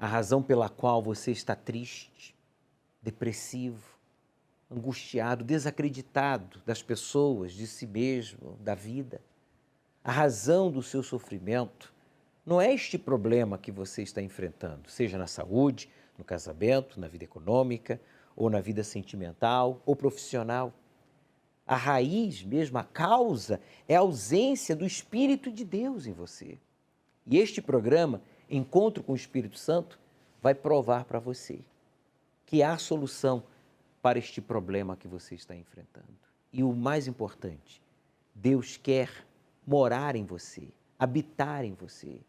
razão pela qual você está triste, depressivo, angustiado, desacreditado das pessoas, de si mesmo, da vida. A razão do seu sofrimento não é este problema que você está enfrentando, seja na saúde, no casamento, na vida econômica, ou na vida sentimental ou profissional. A raiz mesmo, a causa, é a ausência do Espírito de Deus em você. E este programa, Encontro com o Espírito Santo, vai provar para você que há solução para este problema que você está enfrentando. E o mais importante, Deus quer morar em você, habitar em você,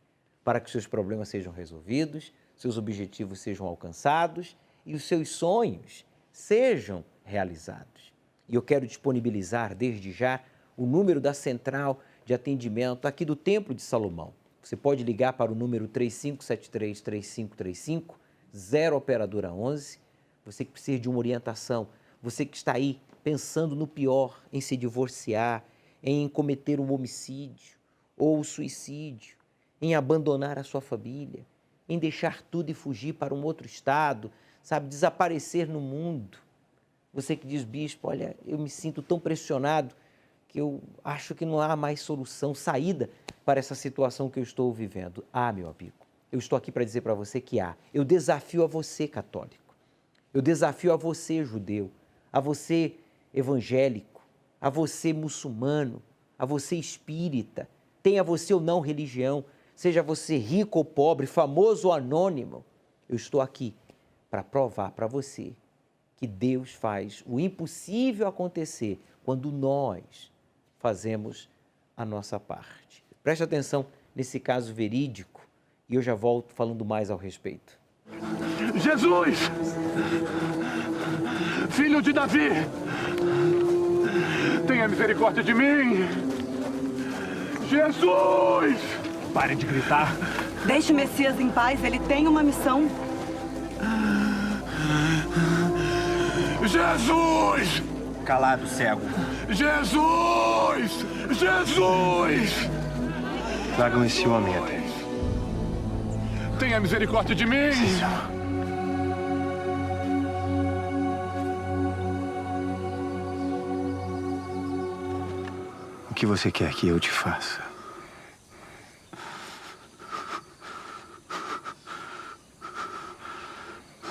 para que seus problemas sejam resolvidos, seus objetivos sejam alcançados e os seus sonhos sejam realizados. E eu quero disponibilizar desde já o número da central de atendimento aqui do Templo de Salomão. Você pode ligar para o número 3573-3535, 0 operadora 11. Você que precisa de uma orientação, você que está aí pensando no pior, em se divorciar, em cometer um homicídio ou o suicídio, em abandonar a sua família, em deixar tudo e fugir para um outro estado, sabe, desaparecer no mundo. Você que diz, bispo, olha, eu me sinto tão pressionado que eu acho que não há mais solução, saída para essa situação que eu estou vivendo. Ah, meu amigo, eu estou aqui para dizer para você que há. Eu desafio a você, católico. Eu desafio a você, judeu, a você, evangélico, a você, muçulmano, a você, espírita, tenha você ou não religião, seja você rico ou pobre, famoso ou anônimo, eu estou aqui para provar para você que Deus faz o impossível acontecer quando nós fazemos a nossa parte. Preste atenção nesse caso verídico e eu já volto falando mais ao respeito. Jesus! Filho de Davi! Tenha misericórdia de mim! Jesus! Pare de gritar. Deixe o Messias em paz, ele tem uma missão. Jesus! Calado, cego. Jesus! Jesus! Tragam esse homem até. Tenha misericórdia de mim! O que você quer que eu te faça?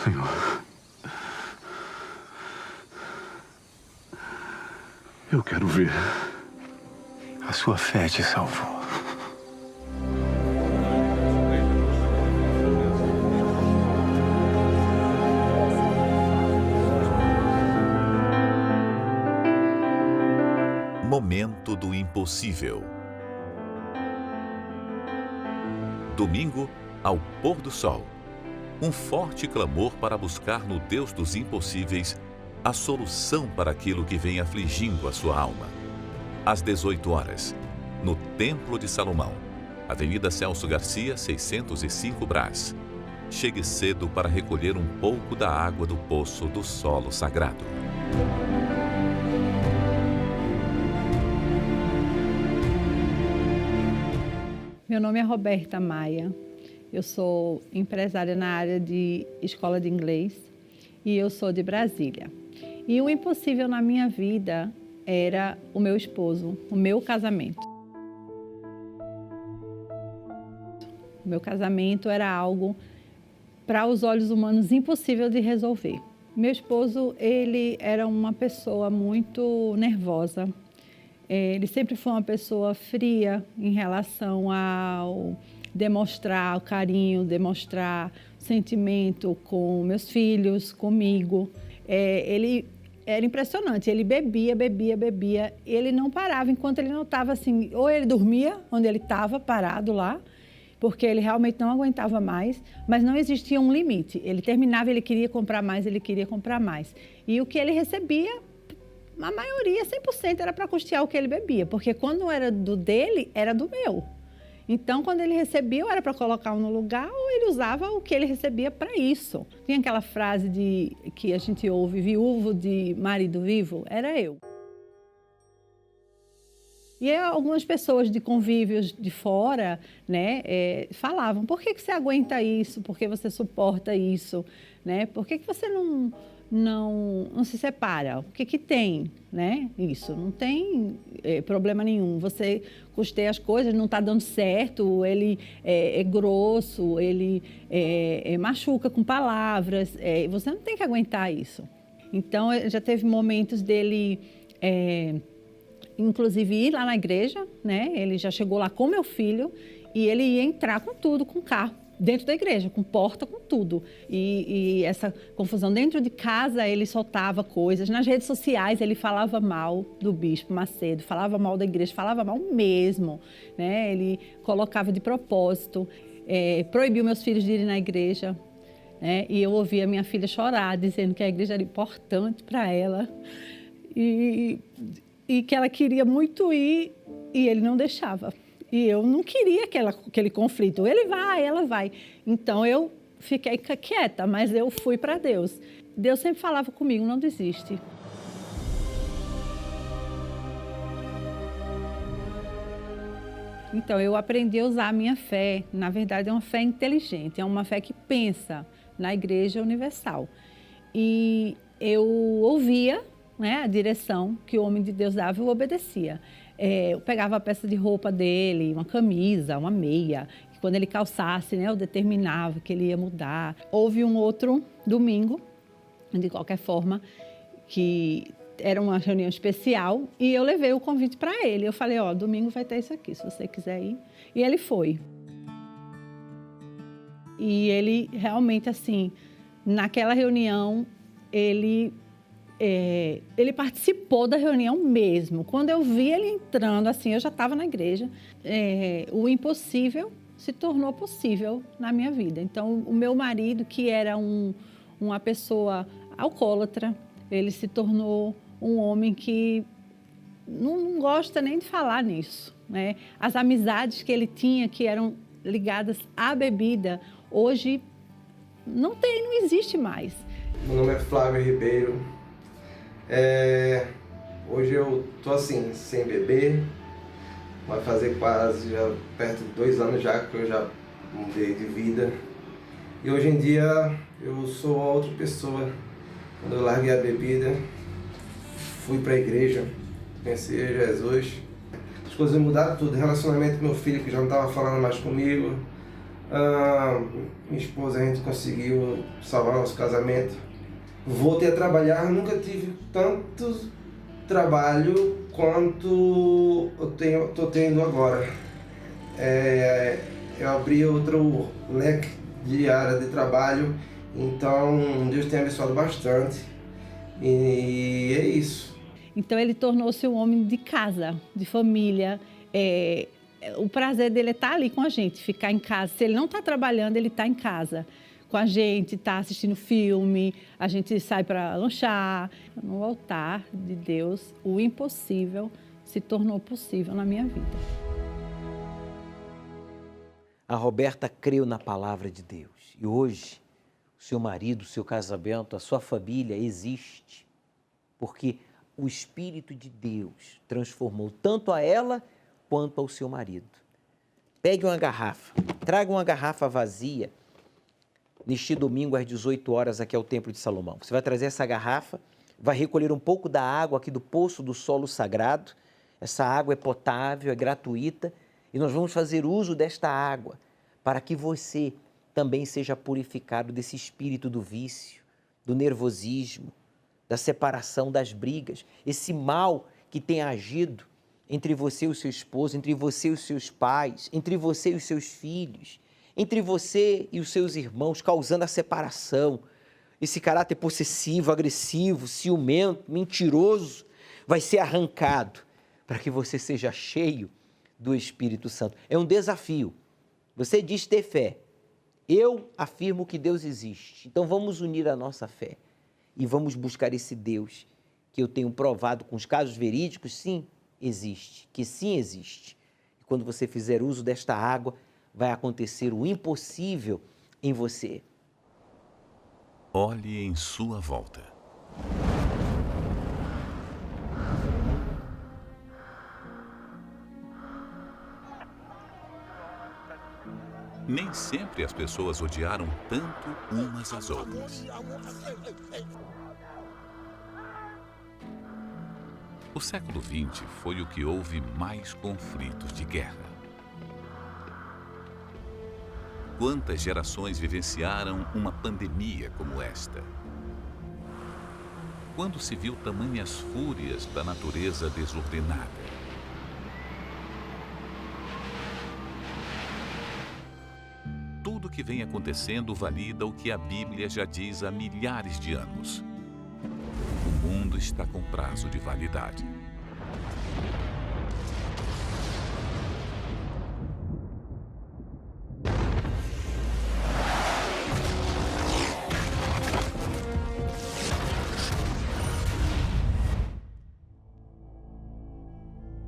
Senhor, eu quero ver. A sua fé te salvou. Momento do impossível. Domingo, ao pôr do sol. Um forte clamor para buscar no Deus dos impossíveis a solução para aquilo que vem afligindo a sua alma. Às 18 horas, no Templo de Salomão, Avenida Celso Garcia, 605 Brás. Chegue cedo para recolher um pouco da água do poço do solo sagrado. Meu nome é Roberta Maia, eu sou empresária na área de escola de inglês e eu sou de Brasília. E o impossível na minha vida era o meu esposo, o meu casamento. O meu casamento era algo, para os olhos humanos, impossível de resolver. Meu esposo, ele era uma pessoa muito nervosa. Ele sempre foi uma pessoa fria em relação ao demonstrar o carinho, demonstrar o sentimento com meus filhos, comigo. Ele era impressionante, ele bebia, ele não parava enquanto ele não estava assim, ou ele dormia onde ele estava parado lá, porque ele realmente não aguentava mais, mas não existia um limite. Ele terminava, ele queria comprar mais, E o que ele recebia, a maioria, 100%, era para custear o que ele bebia, porque quando não era do dele, era do meu. Então, quando ele recebia, ou era para colocar um no lugar, ou ele usava o que ele recebia para isso. Tinha aquela frase que a gente ouve, viúvo de marido vivo, era eu. E algumas pessoas de convívios de fora, né, falavam, por que você aguenta isso? Por que você suporta isso? Né? Por que você não se separa? O que tem, né? Isso, não tem problema nenhum. Você custeia as coisas, não está dando certo, ele é grosso, ele machuca com palavras, você não tem que aguentar isso. Então, já teve momentos dele, inclusive, ir lá na igreja, né? Ele já chegou lá com meu filho e ele ia entrar com tudo, com carro, dentro da igreja, com porta, com tudo. E essa confusão dentro de casa, ele soltava coisas. Nas redes sociais, ele falava mal do bispo Macedo, falava mal da igreja, falava mal mesmo, né? Ele colocava de propósito, proibiu meus filhos de irem na igreja, né? E eu ouvia minha filha chorar, dizendo que a igreja era importante para ela e que ela queria muito ir e ele não deixava. E eu não queria aquele conflito. Ele vai, ela vai. Então, eu fiquei quieta, mas eu fui para Deus. Deus sempre falava comigo, não desiste. Então, eu aprendi a usar a minha fé. Na verdade, é uma fé inteligente, é uma fé que pensa na Igreja Universal. E eu ouvia, né, a direção que o homem de Deus dava, eu obedecia. Eu pegava a peça de roupa dele, uma camisa, uma meia, que quando ele calçasse, né, eu determinava que ele ia mudar. Houve um outro domingo, de qualquer forma, que era uma reunião especial e eu levei o convite para ele. Eu falei, domingo vai ter isso aqui, se você quiser ir. E ele foi. E ele realmente, assim, naquela reunião, ele participou da reunião mesmo. Quando eu vi ele entrando, assim, eu já estava na igreja, o impossível se tornou possível na minha vida. Então, o meu marido, que era uma pessoa alcoólatra, ele se tornou um homem que não gosta nem de falar nisso, né? As amizades que ele tinha, que eram ligadas à bebida, hoje não existe mais. Meu nome é Flávio Ribeiro. Hoje eu tô assim, sem beber, vai fazer quase já perto de 2 anos já que eu já mudei de vida. E hoje em dia eu sou outra pessoa. Quando eu larguei a bebida, fui para a igreja, conheci Jesus. As coisas mudaram tudo, relacionamento com meu filho que já não estava falando mais comigo. Minha esposa, a gente conseguiu salvar nosso casamento. Voltei a trabalhar, nunca tive tanto trabalho quanto eu estou tendo agora. Eu abri outro leque de área de trabalho, então Deus tem abençoado bastante e é isso. Então ele tornou-se um homem de casa, de família. O prazer dele é estar ali com a gente, ficar em casa. Se ele não está trabalhando, ele está em casa com a gente, está assistindo filme, a gente sai para lanchar. No altar de Deus, o impossível se tornou possível na minha vida. A Roberta creu na palavra de Deus e hoje o seu marido, o seu casamento, a sua família existe porque o Espírito de Deus transformou tanto a ela quanto ao seu marido. Pegue uma garrafa, traga uma garrafa vazia neste domingo às 18 horas aqui ao Templo de Salomão. Você vai trazer essa garrafa, vai recolher um pouco da água aqui do poço do solo sagrado. Essa água é potável, é gratuita e nós vamos fazer uso desta água para que você também seja purificado desse espírito do vício, do nervosismo, da separação, das brigas, esse mal que tem agido entre você e o seu esposo, entre você e os seus pais, entre você e os seus filhos, entre você e os seus irmãos, causando a separação. Esse caráter possessivo, agressivo, ciumento, mentiroso, vai ser arrancado para que você seja cheio do Espírito Santo. É um desafio. Você diz ter fé. Eu afirmo que Deus existe. Então vamos unir a nossa fé e vamos buscar esse Deus que eu tenho provado com os casos verídicos, sim, existe, que sim existe. E quando você fizer uso desta água, vai acontecer o impossível em você. Olhe em sua volta. Nem sempre as pessoas odiaram tanto umas às outras. O século XX foi o que houve mais conflitos de guerra. Quantas gerações vivenciaram uma pandemia como esta? Quando se viu tamanhas fúrias da natureza desordenada? Tudo o que vem acontecendo valida o que a Bíblia já diz há milhares de anos. O mundo está com prazo de validade.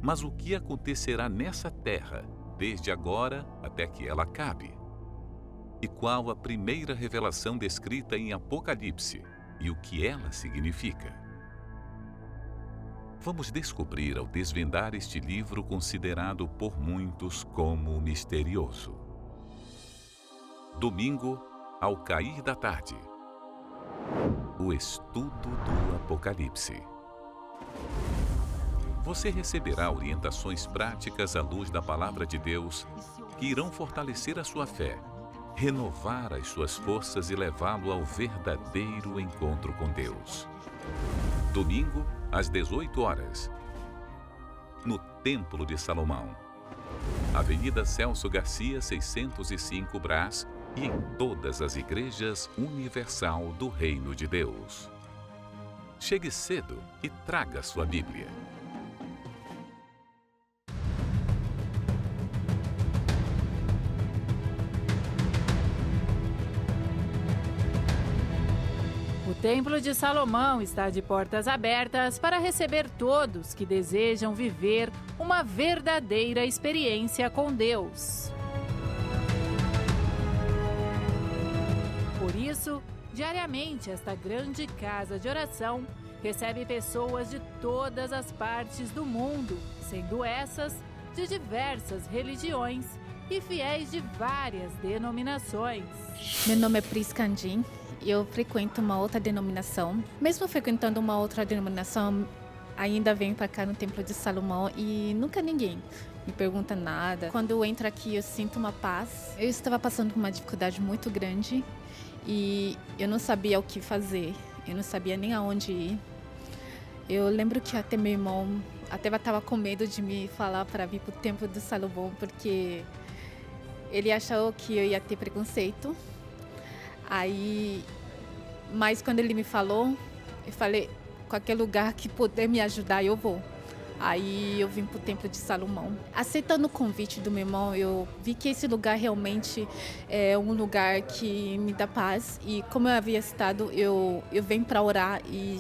Mas o que acontecerá nessa terra, desde agora até que ela acabe? E qual a primeira revelação descrita em Apocalipse e o que ela significa? Vamos descobrir ao desvendar este livro considerado por muitos como misterioso. Domingo, ao cair da tarde. O estudo do Apocalipse. Você receberá orientações práticas à luz da Palavra de Deus que irão fortalecer a sua fé, renovar as suas forças e levá-lo ao verdadeiro encontro com Deus. Domingo, às 18 horas, no Templo de Salomão, Avenida Celso Garcia, 605 Brás, e em todas as igrejas universal do Reino de Deus. Chegue cedo e traga sua Bíblia. O Templo de Salomão está de portas abertas para receber todos que desejam viver uma verdadeira experiência com Deus. Por isso, diariamente, esta grande casa de oração recebe pessoas de todas as partes do mundo, sendo essas de diversas religiões e fiéis de várias denominações. Meu nome é Pris Candim. Eu frequento uma outra denominação. Mesmo frequentando uma outra denominação, ainda venho para cá no Templo de Salomão e nunca ninguém me pergunta nada. Quando eu entro aqui, eu sinto uma paz. Eu estava passando por uma dificuldade muito grande e eu não sabia o que fazer. Eu não sabia nem aonde ir. Eu lembro que até meu irmão estava com medo de me falar para vir para o Templo de Salomão porque ele achou que eu ia ter preconceito. Aí, mas quando ele me falou, eu falei, qualquer lugar que puder me ajudar, eu vou. Aí eu vim para o Templo de Salomão. Aceitando o convite do meu irmão, eu vi que esse lugar realmente é um lugar que me dá paz. E como eu havia citado, eu venho para orar e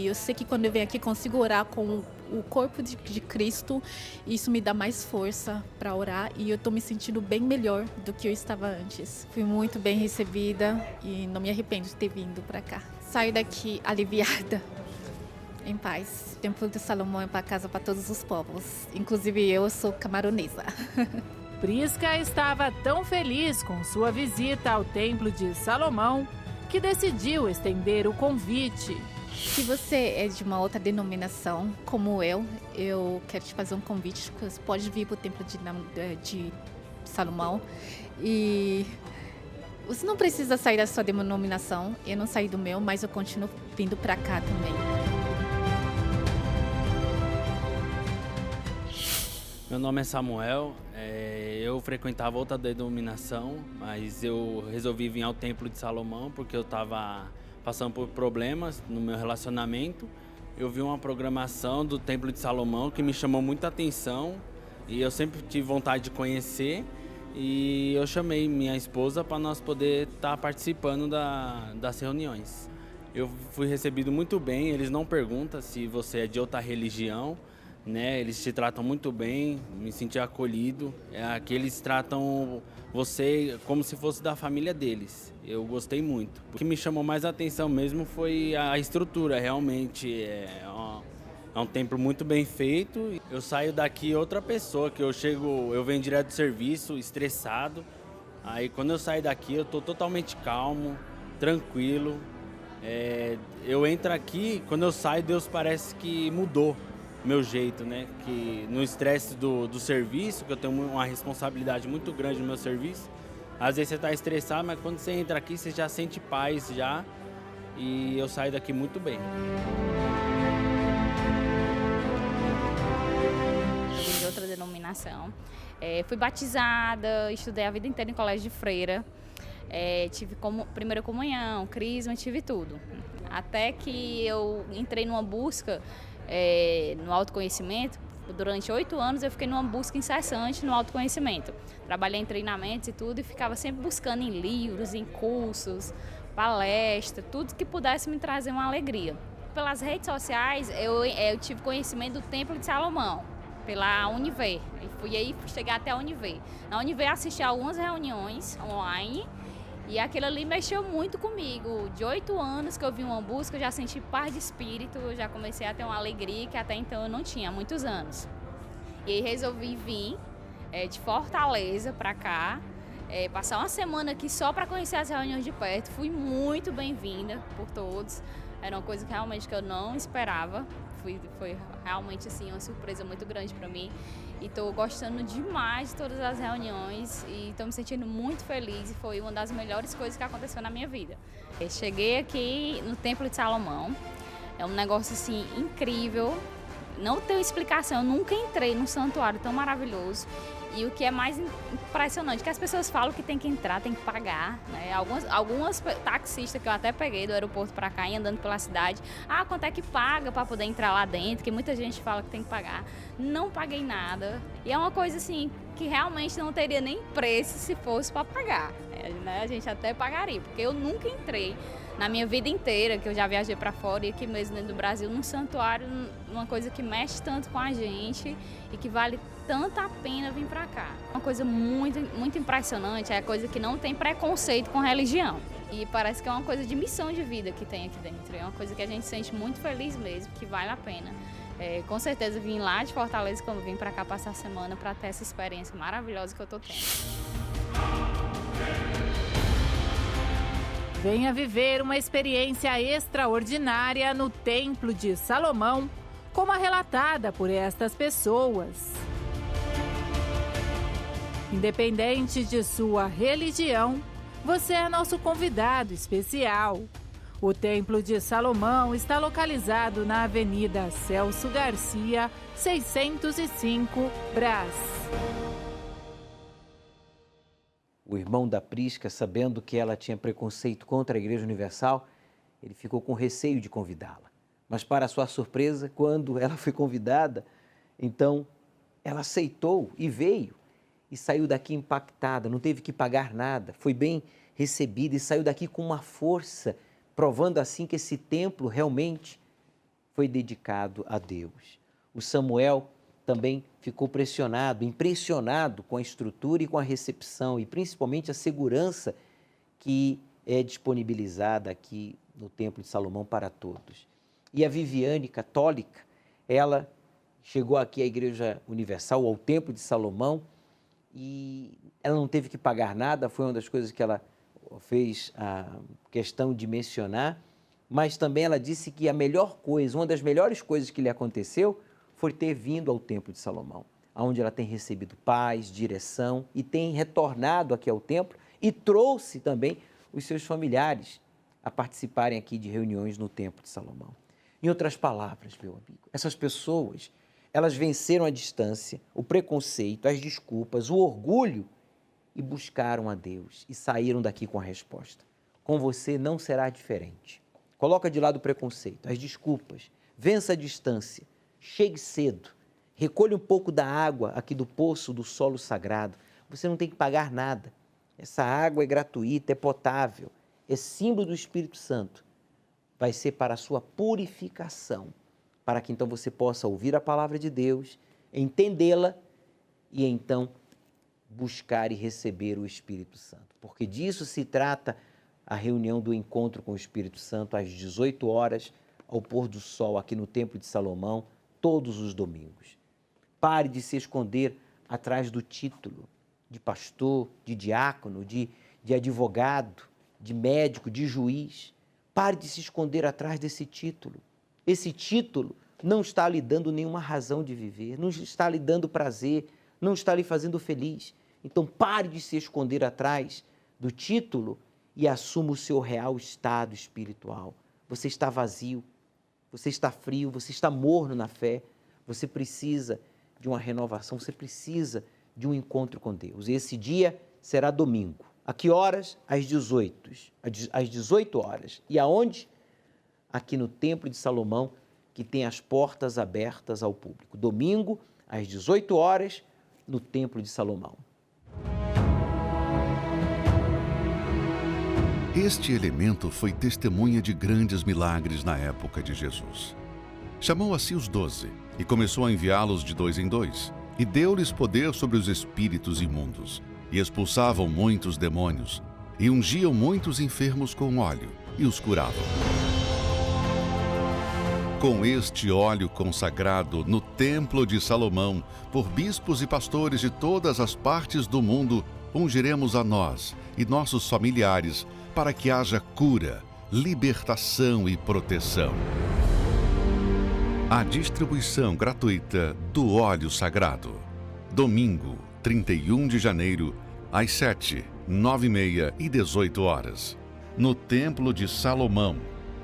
eu sei que quando eu venho aqui consigo orar com o corpo de Cristo. Isso me dá mais força para orar e eu estou me sentindo bem melhor do que eu estava antes. Fui muito bem recebida e não me arrependo de ter vindo para cá. Saio daqui aliviada, em paz. O Templo de Salomão é para casa para todos os povos, inclusive eu sou camaronesa. Prisca estava tão feliz com sua visita ao Templo de Salomão que decidiu estender o convite. Se você é de uma outra denominação, como eu quero te fazer um convite. Você pode vir para o Templo de Salomão e você não precisa sair da sua denominação. Eu não saí do meu, mas eu continuo vindo para cá também. Meu nome é Samuel, eu frequentava outra denominação, mas eu resolvi vir ao Templo de Salomão porque eu estava passando por problemas no meu relacionamento. Eu vi uma programação do Templo de Salomão que me chamou muita atenção e eu sempre tive vontade de conhecer e eu chamei minha esposa para nós poder estar participando das reuniões. Eu fui recebido muito bem, eles não perguntam se você é de outra religião, né? Eles te tratam muito bem, me senti acolhido. Aqui eles tratam você como se fosse da família deles. Eu gostei muito. O que me chamou mais a atenção mesmo foi a estrutura, realmente é um templo muito bem feito. Eu saio daqui outra pessoa, que eu venho direto do serviço, estressado, Aí quando eu saio daqui eu tô totalmente calmo, tranquilo. Eu entro aqui, quando eu saio, Deus parece que mudou meu jeito, né? Que no estresse do serviço, que eu tenho uma responsabilidade muito grande no meu serviço, às vezes você está estressado, mas quando você entra aqui, você já sente paz já, e eu saio daqui muito bem. De outra denominação. Fui batizada, estudei a vida inteira em colégio de freira. Tive primeira comunhão, crisma, tive tudo. Até que eu entrei numa busca no autoconhecimento. Durante 8 anos eu fiquei numa busca incessante no autoconhecimento. Trabalhei em treinamentos e tudo e ficava sempre buscando em livros, em cursos, palestra, tudo que pudesse me trazer uma alegria. Pelas redes sociais eu tive conhecimento do Templo de Salomão, pela Univer. Cheguei até a Univer. Na Univer assisti a algumas reuniões online. E aquilo ali mexeu muito comigo. De 8 anos que eu vi uma busca, eu já senti paz de espírito, eu já comecei a ter uma alegria que até então eu não tinha há muitos anos. E aí resolvi vir de Fortaleza para cá, passar uma semana aqui só para conhecer as reuniões de perto. Fui muito bem-vinda por todos. Era uma coisa que realmente eu não esperava. Foi realmente assim uma surpresa muito grande para mim. E estou gostando demais de todas as reuniões e estou me sentindo muito feliz e foi uma das melhores coisas que aconteceu na minha vida. Cheguei aqui no Templo de Salomão, é um negócio assim incrível, não tenho explicação, eu nunca entrei num santuário tão maravilhoso. E o que é mais impressionante, que as pessoas falam que tem que entrar, tem que pagar, né? Algumas taxistas que eu até peguei do aeroporto para cá e andando pela cidade, quanto é que paga para poder entrar lá dentro, que muita gente fala que tem que pagar. Não paguei nada. E é uma coisa assim que realmente não teria nem preço se fosse para pagar, né? A gente até pagaria, porque eu nunca entrei na minha vida inteira, que eu já viajei para fora e aqui mesmo dentro do Brasil, num santuário, uma coisa que mexe tanto com a gente e que vale tanto a pena vir para cá. Uma coisa muito, muito impressionante, é coisa que não tem preconceito com religião. E parece que é uma coisa de missão de vida que tem aqui dentro. É uma coisa que a gente se sente muito feliz mesmo, que vale a pena. Com certeza vim lá de Fortaleza, como vim para cá passar a semana, para ter essa experiência maravilhosa que eu estou tendo. Venha viver uma experiência extraordinária no Templo de Salomão, como a relatada por estas pessoas. Independente de sua religião, você é nosso convidado especial. O Templo de Salomão está localizado na Avenida Celso Garcia, 605, Brás. O irmão da Prisca, sabendo que ela tinha preconceito contra a Igreja Universal, ele ficou com receio de convidá-la. Mas, para sua surpresa, quando ela foi convidada, então ela aceitou e veio. E saiu daqui impactada, não teve que pagar nada, foi bem recebida e saiu daqui com uma força, provando assim que esse templo realmente foi dedicado a Deus. O Samuel também ficou impressionado com a estrutura e com a recepção e principalmente a segurança que é disponibilizada aqui no Templo de Salomão para todos. E a Viviane, católica, ela chegou aqui à Igreja Universal, ao Templo de Salomão, e ela não teve que pagar nada, foi uma das coisas que ela fez a questão de mencionar, mas também ela disse que a melhor coisa, uma das melhores coisas que lhe aconteceu foi ter vindo ao Templo de Salomão, onde ela tem recebido paz, direção e tem retornado aqui ao templo e trouxe também os seus familiares a participarem aqui de reuniões no Templo de Salomão. Em outras palavras, meu amigo, essas pessoas, elas venceram a distância, o preconceito, as desculpas, o orgulho e buscaram a Deus e saíram daqui com a resposta. Com você não será diferente. Coloca de lado o preconceito, as desculpas, vença a distância, chegue cedo, recolha um pouco da água aqui do poço do solo sagrado. Você não tem que pagar nada. Essa água é gratuita, é potável, é símbolo do Espírito Santo. Vai ser para a sua purificação, para que então você possa ouvir a palavra de Deus, entendê-la e então buscar e receber o Espírito Santo. Porque disso se trata a reunião do encontro com o Espírito Santo às 18 horas, ao pôr do sol aqui no Templo de Salomão, todos os domingos. Pare de se esconder atrás do título. de pastor, de diácono, de advogado, de médico, de juiz. Pare de se esconder atrás desse título. Esse título não está lhe dando nenhuma razão de viver, não está lhe dando prazer, não está lhe fazendo feliz. Então pare de se esconder atrás do título e assuma o seu real estado espiritual. Você está vazio, você está frio, você está morno na fé, você precisa de uma renovação, você precisa de um encontro com Deus. E esse dia será domingo. A que horas? Às 18 horas. E aonde? Aqui no Templo de Salomão, que tem as portas abertas ao público. Domingo, às 18 horas, no Templo de Salomão. Este elemento foi testemunha de grandes milagres na época de Jesus. Chamou a si os 12 e começou a enviá-los de 2 em 2, e deu-lhes poder sobre os espíritos imundos, e expulsavam muitos demônios, e ungiam muitos enfermos com óleo, e os curavam. Com este óleo consagrado no Templo de Salomão, por bispos e pastores de todas as partes do mundo, ungiremos a nós e nossos familiares, para que haja cura, libertação e proteção. A distribuição gratuita do óleo sagrado. Domingo, 31 de janeiro, às 7, 9h30 e 18 horas. No Templo de Salomão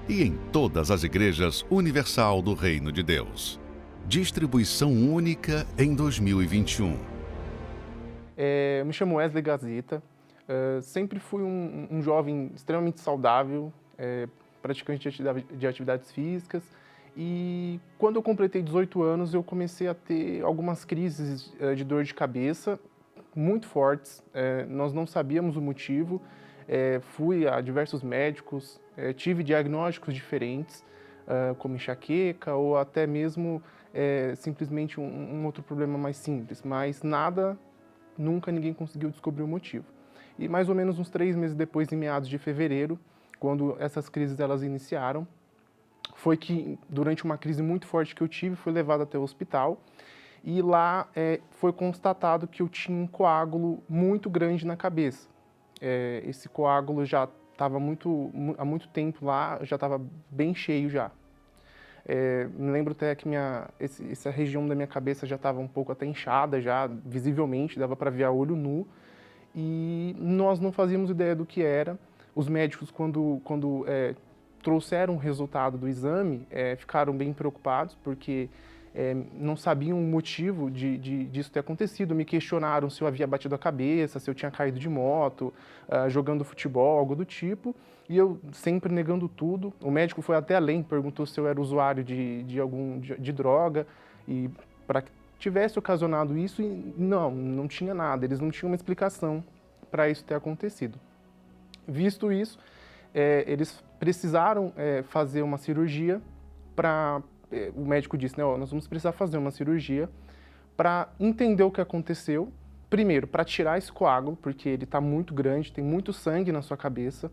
e em todas as igrejas universal do Reino de Deus. Distribuição única em 2021. Eu me chamo Wesley Gazeta. Sempre fui um jovem extremamente saudável, praticante de atividades físicas. E quando eu completei 18 anos, eu comecei a ter algumas crises de dor de cabeça muito fortes. Nós não sabíamos o motivo. Fui a diversos médicos, tive diagnósticos diferentes, como enxaqueca ou até mesmo simplesmente um outro problema mais simples. Mas nunca ninguém conseguiu descobrir o motivo. E mais ou menos uns 3 meses depois, em meados de fevereiro, quando essas crises elas iniciaram, foi que, durante uma crise muito forte que eu tive, fui levado até o hospital e lá foi constatado que eu tinha um coágulo muito grande na cabeça. Esse coágulo já estava há muito tempo lá, já estava bem cheio já. Me lembro até que essa região da minha cabeça já estava um pouco até inchada, já visivelmente, dava para ver a olho nu. E nós não fazíamos ideia do que era. Os médicos, quando trouxeram o resultado do exame, ficaram bem preocupados, porque não sabiam o motivo disso ter acontecido. Me questionaram se eu havia batido a cabeça, se eu tinha caído de moto, jogando futebol, algo do tipo. E eu sempre negando tudo. O médico foi até além, perguntou se eu era usuário de droga, e para que tivesse ocasionado isso, e não tinha nada. Eles não tinham uma explicação para isso ter acontecido. Visto isso, eles precisaram fazer uma cirurgia para... o médico disse, nós vamos precisar fazer uma cirurgia para entender o que aconteceu. Primeiro, para tirar esse coágulo, porque ele está muito grande, tem muito sangue na sua cabeça.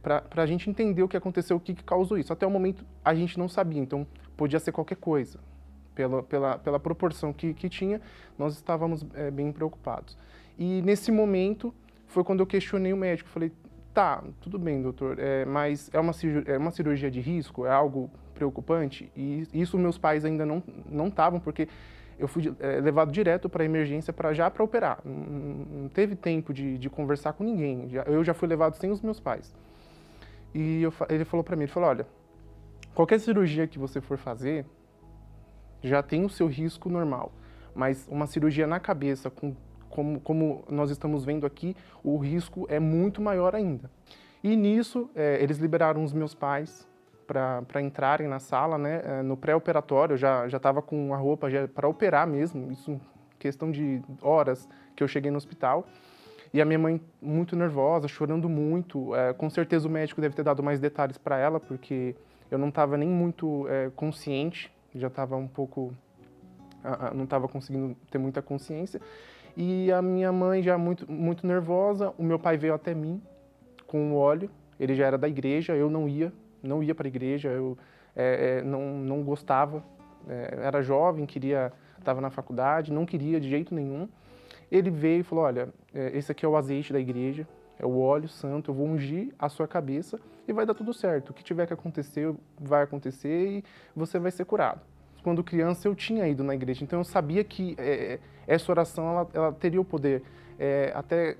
Para a gente entender o que aconteceu, o que causou isso. Até o momento, a gente não sabia, então podia ser qualquer coisa. Pela proporção que tinha, nós estávamos bem preocupados. E nesse momento, foi quando eu questionei o médico. Falei, tá, tudo bem, doutor, mas é uma cirurgia de risco? É algo preocupante? E isso meus pais ainda não estavam, porque eu fui levado direto para a emergência para operar. Não teve tempo de conversar com ninguém. Eu já fui levado sem os meus pais. E ele falou para mim, ele falou, olha, qualquer cirurgia que você for fazer, já tem o seu risco normal, mas uma cirurgia na cabeça, como nós estamos vendo aqui, o risco é muito maior ainda. E nisso, eles liberaram os meus pais para entrarem na sala, né? No pré-operatório, eu já estava com a roupa para operar mesmo, isso em questão de horas que eu cheguei no hospital. E a minha mãe muito nervosa, chorando muito. Com certeza o médico deve ter dado mais detalhes para ela, porque eu não estava nem muito consciente, já estava um pouco... não estava conseguindo ter muita consciência. E a minha mãe já muito nervosa, o meu pai veio até mim com o óleo, ele já era da igreja, eu não ia para a igreja, eu não gostava, era jovem, queria estava na faculdade, não queria de jeito nenhum. Ele veio e falou, olha, esse aqui é o azeite da igreja, é o óleo santo, eu vou ungir a sua cabeça e vai dar tudo certo. O que tiver que acontecer, vai acontecer e você vai ser curado. Quando criança eu tinha ido na igreja, então eu sabia que essa oração ela teria o poder. Até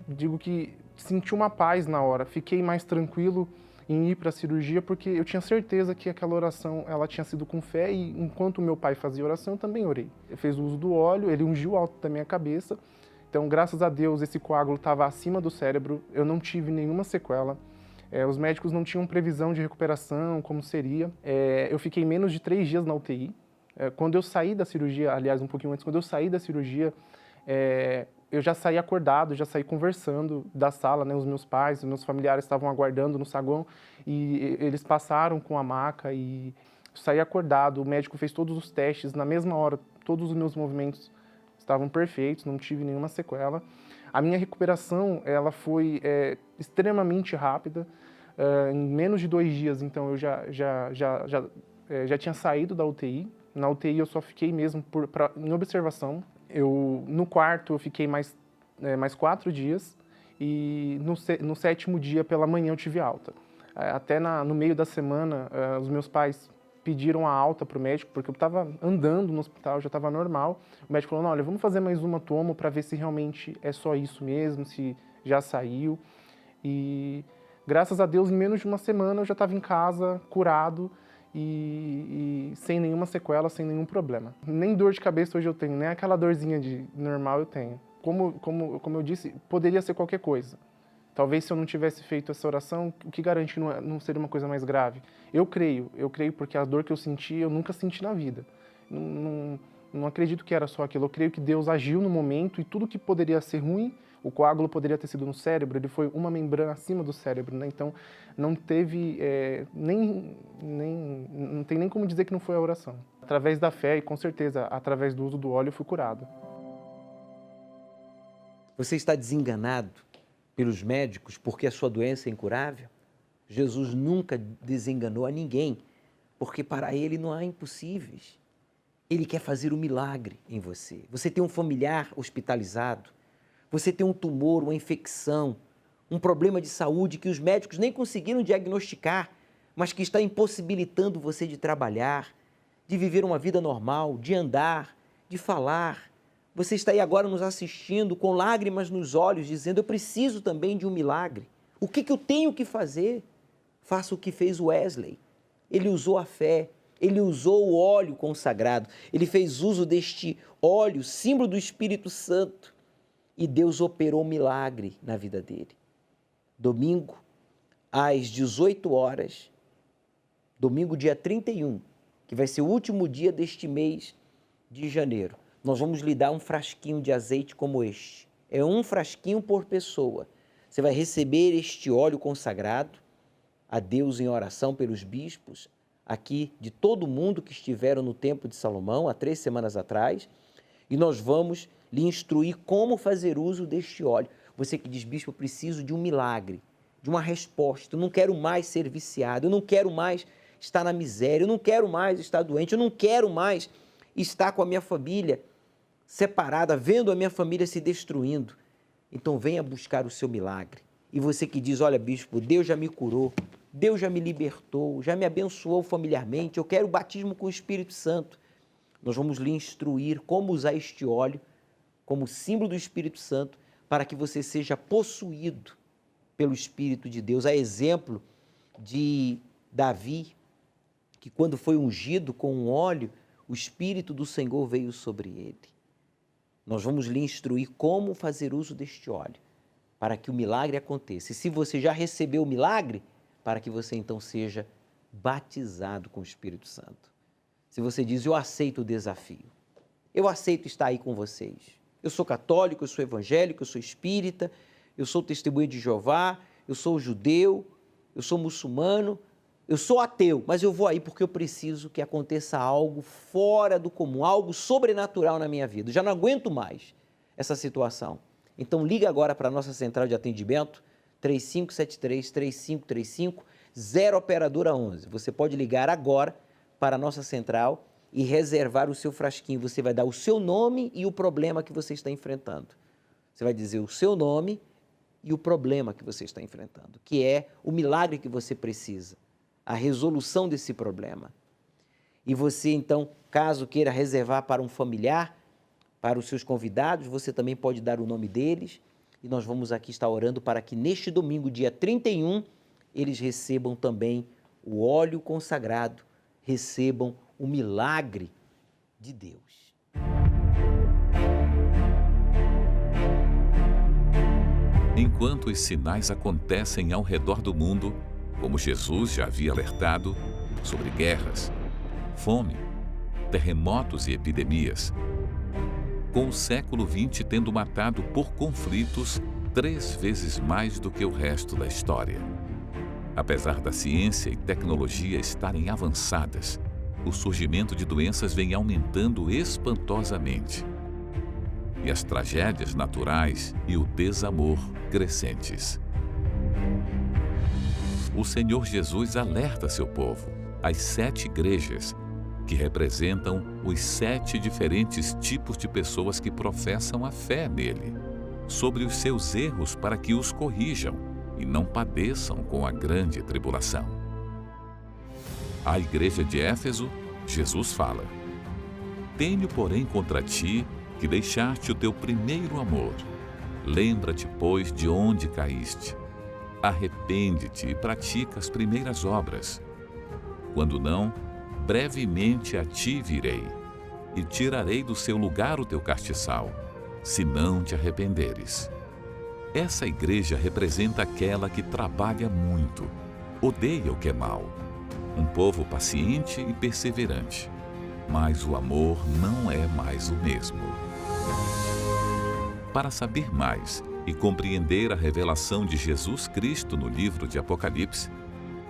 digo que senti uma paz na hora, fiquei mais tranquilo em ir para a cirurgia porque eu tinha certeza que aquela oração ela tinha sido com fé e enquanto meu pai fazia oração eu também orei. Ele fez o uso do óleo, ele ungiu o alto da minha cabeça, então graças a Deus esse coágulo estava acima do cérebro, eu não tive nenhuma sequela. Os médicos não tinham previsão de recuperação, como seria. Eu fiquei menos de 3 dias na UTI. Quando eu saí da cirurgia, aliás, um pouquinho antes, quando eu saí da cirurgia, eu já saí acordado, já saí conversando da sala, né? Os meus pais, os meus familiares estavam aguardando no saguão e eles passaram com a maca e saí acordado. O médico fez todos os testes, na mesma hora, todos os meus movimentos estavam perfeitos, não tive nenhuma sequela. A minha recuperação, ela foi extremamente rápida, em menos de 2 dias, então eu já tinha saído da UTI. Na UTI eu só fiquei mesmo em observação. No quarto eu fiquei mais 4 dias e no 7º dia pela manhã eu tive alta. Até no meio da semana os meus pais pediram a alta para o médico, porque eu estava andando no hospital, já estava normal. O médico falou, não, olha, vamos fazer mais uma tomo para ver se realmente é só isso mesmo, se já saiu. E graças a Deus, em menos de uma semana eu já estava em casa, curado e sem nenhuma sequela, sem nenhum problema. Nem dor de cabeça hoje eu tenho, nem aquela dorzinha normal eu tenho. Como eu disse, poderia ser qualquer coisa. Talvez se eu não tivesse feito essa oração, o que garante que não seria uma coisa mais grave? Eu creio porque a dor que eu senti, eu nunca senti na vida. Não acredito que era só aquilo, eu creio que Deus agiu no momento e tudo que poderia ser ruim, o coágulo poderia ter sido no cérebro, ele foi uma membrana acima do cérebro, né? Então não teve, não tem nem como dizer que não foi a oração. Através da fé e com certeza, através do uso do óleo, eu fui curado. Você está desenganado pelos médicos porque a sua doença é incurável? Jesus nunca desenganou a ninguém, porque para ele não há impossíveis. Ele quer fazer um milagre em você. Você tem um familiar hospitalizado, você tem um tumor, uma infecção, um problema de saúde que os médicos nem conseguiram diagnosticar, mas que está impossibilitando você de trabalhar, de viver uma vida normal, de andar, de falar. Você está aí agora nos assistindo com lágrimas nos olhos, dizendo, eu preciso também de um milagre. O que eu tenho que fazer? Faça o que fez Wesley. Ele usou a fé, ele usou o óleo consagrado, ele fez uso deste óleo, símbolo do Espírito Santo, e Deus operou um milagre na vida dele. Domingo, às 18 horas, domingo dia 31, que vai ser o último dia deste mês de janeiro, nós vamos lhe dar um frasquinho de azeite como este. É um frasquinho por pessoa. Você vai receber este óleo consagrado a Deus em oração pelos bispos, aqui de todo mundo que estiveram no Templo de Salomão, há 3 semanas atrás, e nós vamos lhe instruir como fazer uso deste óleo. Você que diz, bispo, eu preciso de um milagre, de uma resposta, eu não quero mais ser viciado, eu não quero mais estar na miséria, eu não quero mais estar doente, eu não quero mais estar com a minha família separada, vendo a minha família se destruindo. Então venha buscar o seu milagre. E você que diz, olha, bispo, Deus já me curou, Deus já me libertou, já me abençoou familiarmente, eu quero o batismo com o Espírito Santo. Nós vamos lhe instruir como usar este óleo como símbolo do Espírito Santo para que você seja possuído pelo Espírito de Deus. A exemplo de Davi, que quando foi ungido com um óleo, o Espírito do Senhor veio sobre ele. Nós vamos lhe instruir como fazer uso deste óleo para que o milagre aconteça. E se você já recebeu o milagre, para que você então seja batizado com o Espírito Santo. Se você diz, eu aceito o desafio, eu aceito estar aí com vocês. Eu sou católico, eu sou evangélico, eu sou espírita, eu sou testemunha de Jeová, eu sou judeu, eu sou muçulmano, eu sou ateu, mas eu vou aí porque eu preciso que aconteça algo fora do comum, algo sobrenatural na minha vida. Eu já não aguento mais essa situação. Então liga agora para a nossa central de atendimento, 3573-3535, 0 operadora 11. Você pode ligar agora para a nossa central e reservar o seu frasquinho. Você vai dar o seu nome e o problema que você está enfrentando. Você vai dizer o seu nome e o problema que você está enfrentando, que é o milagre que você precisa, a resolução desse problema. E você, então, caso queira reservar para um familiar, para os seus convidados, você também pode dar o nome deles. E nós vamos aqui estar orando para que neste domingo, dia 31, eles recebam também o óleo consagrado, recebam o milagre de Deus. Enquanto os sinais acontecem ao redor do mundo, como Jesus já havia alertado, sobre guerras, fome, terremotos e epidemias, com o século XX tendo matado por conflitos 3 vezes mais do que o resto da história. Apesar da ciência e tecnologia estarem avançadas, o surgimento de doenças vem aumentando espantosamente. E as tragédias naturais e o desamor crescentes. O Senhor Jesus alerta seu povo, as 7 igrejas, que representam os 7 diferentes tipos de pessoas que professam a fé nele, sobre os seus erros para que os corrijam e não padeçam com a grande tribulação. À igreja de Éfeso, Jesus fala: Tenho, porém, contra ti que deixaste o teu primeiro amor. Lembra-te, pois, de onde caíste. Arrepende-te e pratica as primeiras obras. Quando não, brevemente a ti virei, e tirarei do seu lugar o teu castiçal, se não te arrependeres. Essa igreja representa aquela que trabalha muito, odeia o que é mal, um povo paciente e perseverante, mas o amor não é mais o mesmo. Para saber mais e compreender a revelação de Jesus Cristo no livro de Apocalipse,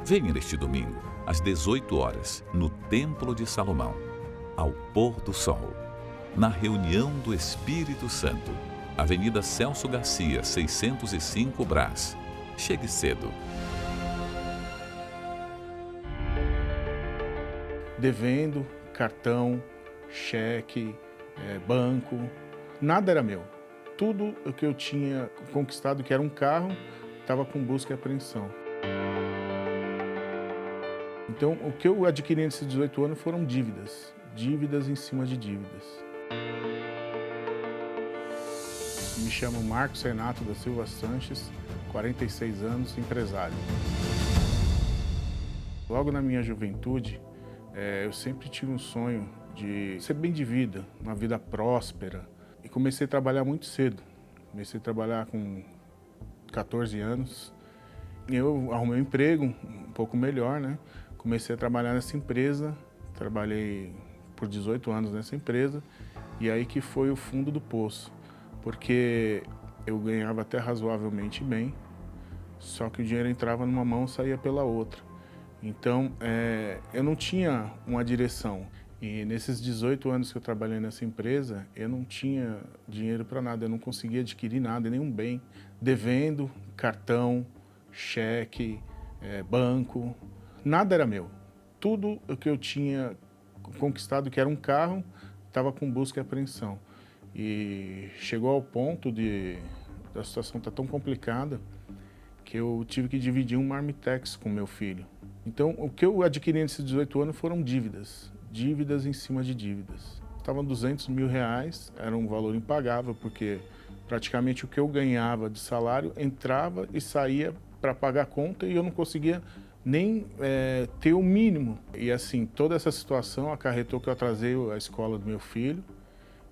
venha neste domingo, às 18 horas, no Templo de Salomão, ao pôr do sol, na reunião do Espírito Santo, Avenida Celso Garcia, 605 Brás. Chegue cedo. Devendo, cartão, cheque, banco, nada era meu. Tudo o que eu tinha conquistado, que era um carro, estava com busca e apreensão. Então, o que eu adquiri nesses 18 anos foram dívidas. Dívidas em cima de dívidas. Me chamo Marcos Renato da Silva Sanches, 46 anos, empresário. Logo na minha juventude, eu sempre tive um sonho de ser bem de vida, uma vida próspera. E comecei a trabalhar muito cedo. Comecei a trabalhar com 14 anos. Eu arrumei um emprego um pouco melhor, né? Comecei a trabalhar nessa empresa. Trabalhei por 18 anos nessa empresa. E aí que foi o fundo do poço. Porque eu ganhava até razoavelmente bem, só que o dinheiro entrava numa mão e saía pela outra. Então, eu não tinha uma direção. E nesses 18 anos que eu trabalhei nessa empresa, eu não tinha dinheiro para nada, eu não conseguia adquirir nada, nenhum bem. Devendo, cartão, cheque, banco, nada era meu. Tudo o que eu tinha conquistado, que era um carro, estava com busca e apreensão. E chegou ao ponto da situação estar tão complicada que eu tive que dividir um marmitex com meu filho. Então, o que eu adquiri nesses 18 anos foram dívidas. Dívidas em cima de dívidas. Estavam 200 mil reais, era um valor impagável, porque praticamente o que eu ganhava de salário entrava e saía para pagar a conta e eu não conseguia nem ter o mínimo. E assim, toda essa situação acarretou que eu atrasei a escola do meu filho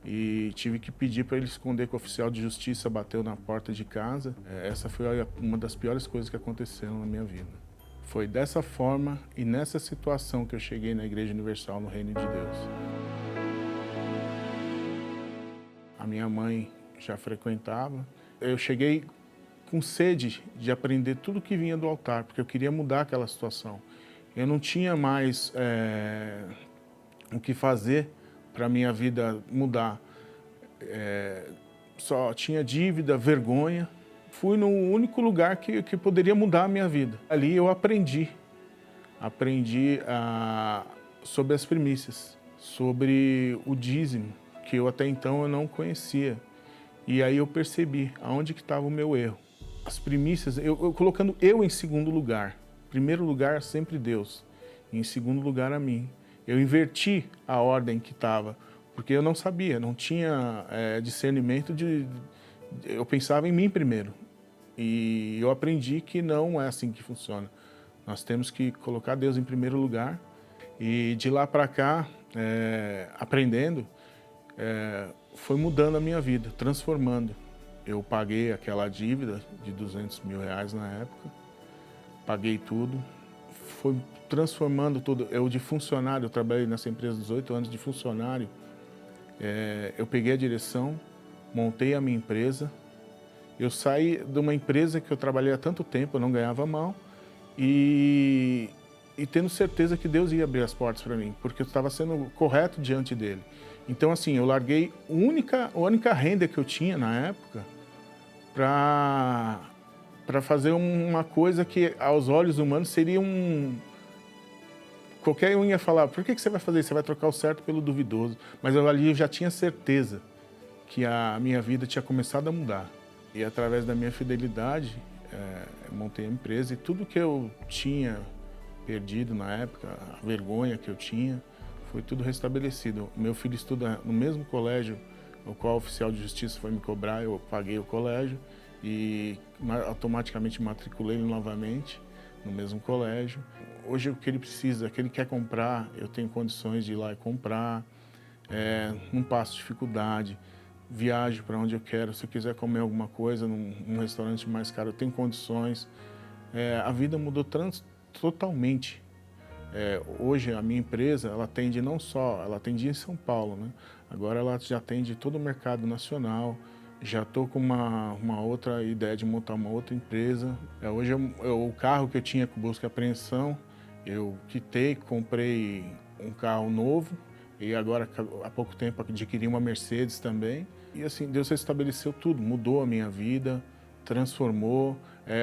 e tive que pedir para ele esconder que o oficial de justiça bateu na porta de casa. Essa foi uma das piores coisas que aconteceram na minha vida. Foi dessa forma e nessa situação que eu cheguei na Igreja Universal no Reino de Deus. A minha mãe já frequentava. Eu cheguei com sede de aprender tudo que vinha do altar, porque eu queria mudar aquela situação. Eu não tinha mais o que fazer para a minha vida mudar. Só tinha dívida, vergonha. Fui no único lugar que poderia mudar a minha vida. Ali eu aprendi sobre as primícias. sobre o dízimo, que eu até então eu não conhecia. E aí eu percebi aonde que estava o meu erro. As primícias, eu colocando eu em segundo lugar. Em primeiro lugar, sempre Deus. E em segundo lugar, a mim. Eu inverti a ordem que estava, porque eu não sabia, não tinha discernimento eu pensava em mim primeiro. E eu aprendi que não é assim que funciona. Nós temos que colocar Deus em primeiro lugar. E de lá para cá, aprendendo, foi mudando a minha vida, transformando. Eu paguei aquela dívida de R$200 mil na época, paguei tudo, foi transformando tudo. Eu de funcionário, eu trabalhei nessa empresa 18 anos de funcionário, eu peguei a direção, montei a minha empresa, eu saí de uma empresa que eu trabalhei há tanto tempo, eu não ganhava mal, e tendo certeza que Deus ia abrir as portas para mim, porque eu estava sendo correto diante dele. Então, assim, eu larguei a única renda que eu tinha na época para fazer uma coisa que, aos olhos humanos, seria qualquer um ia falar, por que você vai fazer isso? Você vai trocar o certo pelo duvidoso. Mas ali eu já tinha certeza que a minha vida tinha começado a mudar. E através da minha fidelidade, eu montei a empresa e tudo que eu tinha perdido na época, a vergonha que eu tinha, foi tudo restabelecido. Meu filho estuda no mesmo colégio, o qual o oficial de justiça foi me cobrar, eu paguei o colégio e automaticamente matriculei ele novamente no mesmo colégio. Hoje o que ele precisa, o que ele quer comprar, eu tenho condições de ir lá e comprar, não passo dificuldade, viajo para onde eu quero. Se eu quiser comer alguma coisa num restaurante mais caro, eu tenho condições. A vida mudou totalmente. Hoje a minha empresa, ela atende ela atendia em São Paulo, né? Agora ela já atende todo o mercado nacional. Já estou com uma outra ideia de montar uma outra empresa. Hoje o carro que eu tinha com busca e apreensão, eu quitei, comprei um carro novo e agora há pouco tempo adquiri uma Mercedes também. E assim, Deus restabeleceu tudo, mudou a minha vida, transformou,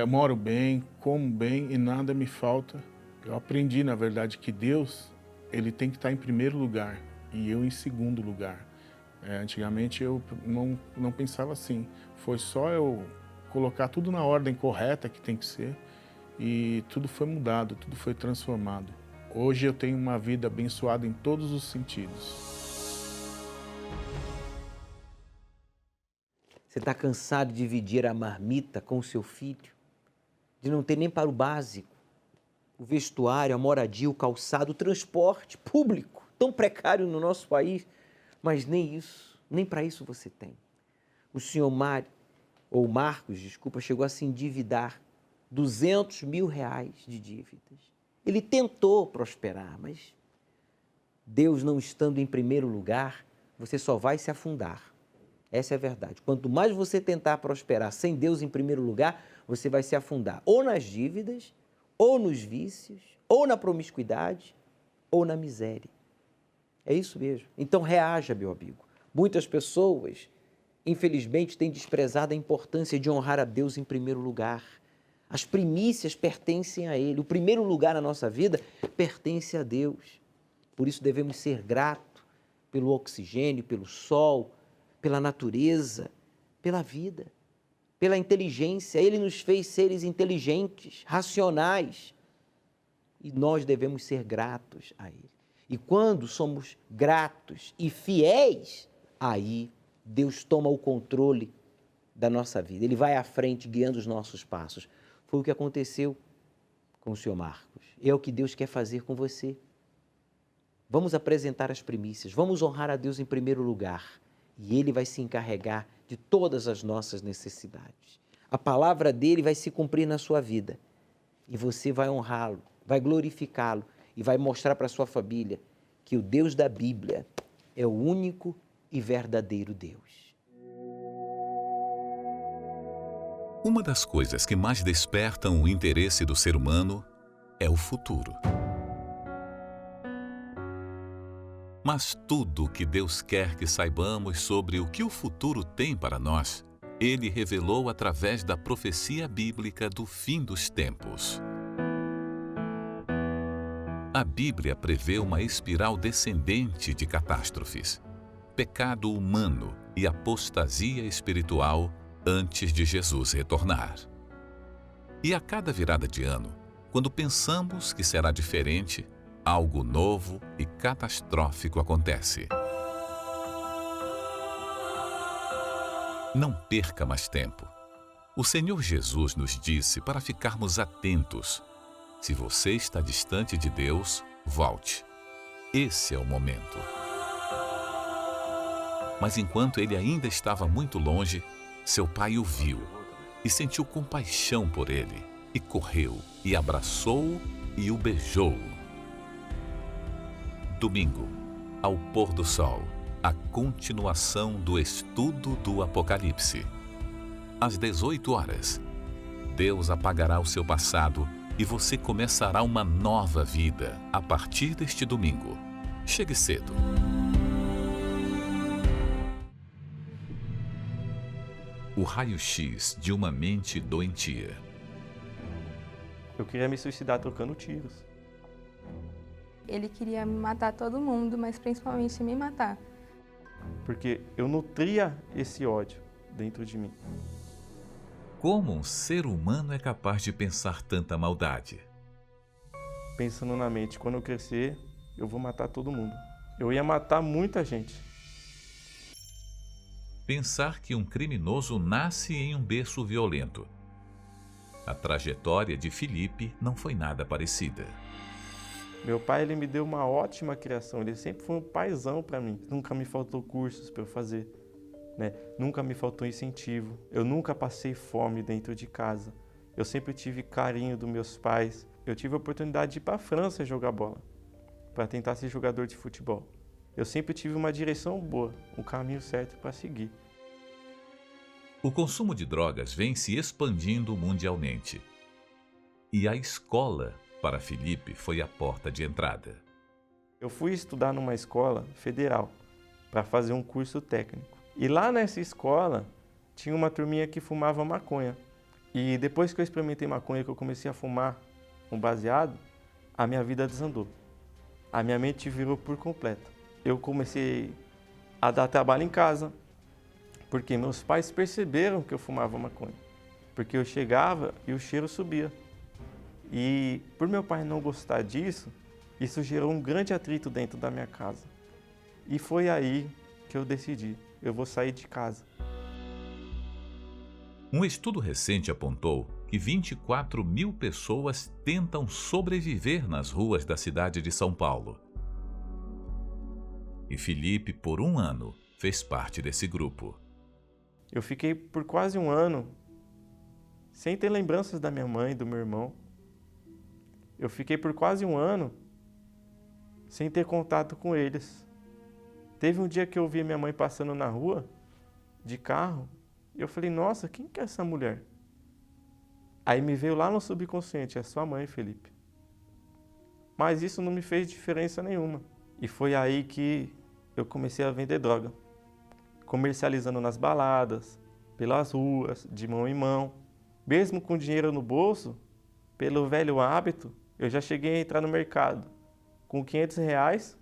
moro bem, como bem e nada me falta. Eu aprendi, na verdade, que Deus, ele tem que estar em primeiro lugar e eu em segundo lugar. Antigamente eu não pensava assim. Foi só eu colocar tudo na ordem correta que tem que ser e tudo foi mudado, tudo foi transformado. Hoje eu tenho uma vida abençoada em todos os sentidos. Você está cansado de dividir a marmita com o seu filho? De não ter nem para o básico? O vestuário, a moradia, o calçado, o transporte público, tão precário no nosso país, mas nem isso, nem para isso você tem. O senhor Marcos, chegou a se endividar R$200 mil de dívidas. Ele tentou prosperar, mas Deus não estando em primeiro lugar, você só vai se afundar. Essa é a verdade. Quanto mais você tentar prosperar sem Deus em primeiro lugar, você vai se afundar ou nas dívidas, ou nos vícios, ou na promiscuidade, ou na miséria. É isso mesmo. Então reaja, meu amigo. Muitas pessoas, infelizmente, têm desprezado a importância de honrar a Deus em primeiro lugar. As primícias pertencem a Ele. O primeiro lugar na nossa vida pertence a Deus. Por isso devemos ser gratos pelo oxigênio, pelo sol, pela natureza, pela vida, pela inteligência. Ele nos fez seres inteligentes, racionais. E nós devemos ser gratos a Ele. E quando somos gratos e fiéis, aí Deus toma o controle da nossa vida. Ele vai à frente, guiando os nossos passos. Foi o que aconteceu com o senhor Marcos. É o que Deus quer fazer com você. Vamos apresentar as primícias, vamos honrar a Deus em primeiro lugar. E Ele vai se encarregar de todas as nossas necessidades. A palavra dEle vai se cumprir na sua vida. E você vai honrá-lo, vai glorificá-lo e vai mostrar para a sua família que o Deus da Bíblia é o único e verdadeiro Deus. Uma das coisas que mais despertam o interesse do ser humano é o futuro. Mas tudo o que Deus quer que saibamos sobre o que o futuro tem para nós, Ele revelou através da profecia bíblica do fim dos tempos. A Bíblia prevê uma espiral descendente de catástrofes: pecado humano e apostasia espiritual antes de Jesus retornar. E a cada virada de ano, quando pensamos que será diferente, algo novo e catastrófico acontece. Não perca mais tempo. O Senhor Jesus nos disse para ficarmos atentos. Se você está distante de Deus, volte. Esse é o momento. Mas enquanto ele ainda estava muito longe, seu pai o viu e sentiu compaixão por ele, e correu, e abraçou-o e o beijou. Domingo, ao pôr do sol, a continuação do estudo do Apocalipse. Às 18 horas, Deus apagará o seu passado e você começará uma nova vida a partir deste domingo. Chegue cedo. O raio-x de uma mente doentia. Eu queria me suicidar trocando tiros. Ele queria matar todo mundo, mas principalmente me matar. Porque eu nutria esse ódio dentro de mim. Como um ser humano é capaz de pensar tanta maldade? Pensando na mente, quando eu crescer, eu vou matar todo mundo. Eu ia matar muita gente. Pensar que um criminoso nasce em um berço violento. A trajetória de Felipe não foi nada parecida. Meu pai, ele me deu uma ótima criação. Ele sempre foi um paizão para mim. Nunca me faltou cursos para eu fazer, né? Nunca me faltou incentivo. Eu nunca passei fome dentro de casa. Eu sempre tive carinho dos meus pais. Eu tive a oportunidade de ir para a França jogar bola, para tentar ser jogador de futebol. Eu sempre tive uma direção boa, um caminho certo para seguir. O consumo de drogas vem se expandindo mundialmente. E a escola, para Felipe, foi a porta de entrada. Eu fui estudar numa escola federal para fazer um curso técnico. E lá nessa escola tinha uma turminha que fumava maconha. E depois que eu experimentei maconha, que eu comecei a fumar um baseado, a minha vida desandou. A minha mente virou por completo. Eu comecei a dar trabalho em casa, porque meus pais perceberam que eu fumava maconha. Porque eu chegava e o cheiro subia. E por meu pai não gostar disso, isso gerou um grande atrito dentro da minha casa. E foi aí que eu decidi, eu vou sair de casa. Um estudo recente apontou que 24 mil pessoas tentam sobreviver nas ruas da cidade de São Paulo. E Felipe, por um ano, fez parte desse grupo. Eu fiquei por quase um ano sem ter lembranças da minha mãe e do meu irmão. Eu fiquei por quase um ano sem ter contato com eles. Teve um dia que eu vi minha mãe passando na rua, de carro, e eu falei, nossa, quem que é essa mulher? Aí me veio lá no subconsciente, é sua mãe, Felipe. Mas isso não me fez diferença nenhuma. E foi aí que eu comecei a vender droga. Comercializando nas baladas, pelas ruas, de mão em mão. Mesmo com dinheiro no bolso, pelo velho hábito, eu já cheguei a entrar no mercado com R$500